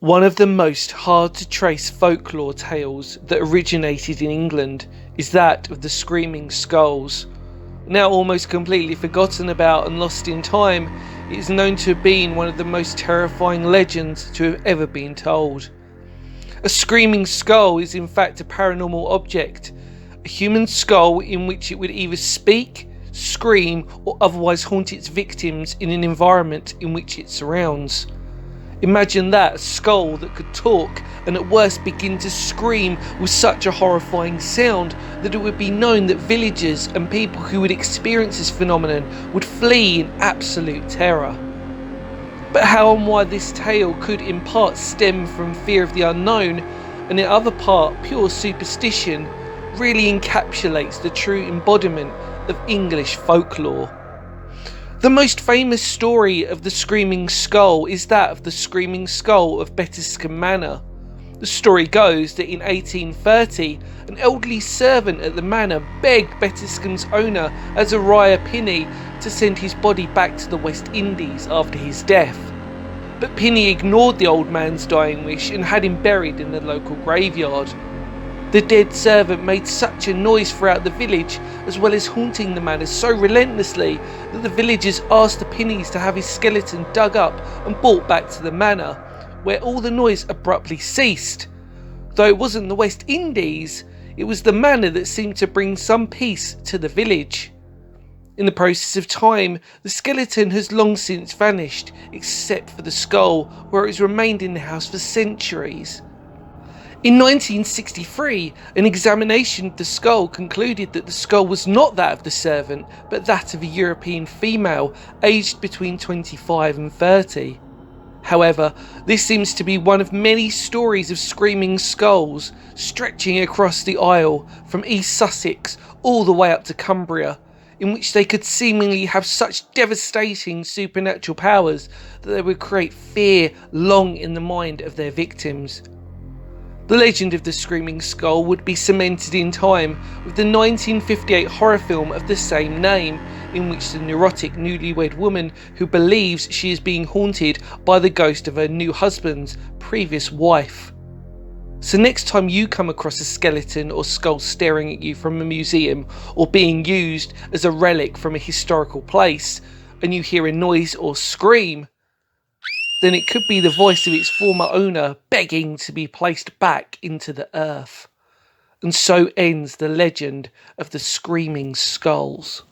One of the most hard to trace folklore tales that originated in England is that of the Screaming Skulls. Now almost completely forgotten about and lost in time, it is known to have been one of the most terrifying legends to have ever been told. A screaming skull is in fact a paranormal object, a human skull in which it would either speak, scream, or otherwise haunt its victims in an environment in which it surrounds. Imagine that, a skull that could talk and at worst begin to scream with such a horrifying sound that it would be known that villagers and people who would experience this phenomenon would flee in absolute terror. But how and why this tale could in part stem from fear of the unknown and in other part pure superstition really encapsulates the true embodiment of English folklore. The most famous story of the Screaming Skull is that of the Screaming Skull of Bettiscombe Manor. The story goes that in 1830, an elderly servant at the manor begged Bettiscombe's owner, Azariah Pinney, to send his body back to the West Indies after his death. But Pinney ignored the old man's dying wish and had him buried in the local graveyard. The dead servant made such a noise throughout the village, as well as haunting the manor so relentlessly, that the villagers asked the Pinneys to have his skeleton dug up and brought back to the manor, where all the noise abruptly ceased. Though it wasn't the West Indies, it was the manor that seemed to bring some peace to the village. In the process of time, the skeleton has long since vanished, except for the skull, where it has remained in the house for centuries. In 1963, an examination of the skull concluded that the skull was not that of the servant, but that of a European female aged between 25 and 30. However, this seems to be one of many stories of screaming skulls stretching across the Isle from East Sussex all the way up to Cumbria, in which they could seemingly have such devastating supernatural powers that they would create fear long in the mind of their victims. The legend of the Screaming Skull would be cemented in time with the 1958 horror film of the same name, in which the neurotic newlywed woman who believes she is being haunted by the ghost of her new husband's previous wife. So next time you come across a skeleton or skull staring at you from a museum or being used as a relic from a historical place, and you hear a noise or scream, then it could be the voice of its former owner begging to be placed back into the earth. And so ends the legend of the Screaming Skulls.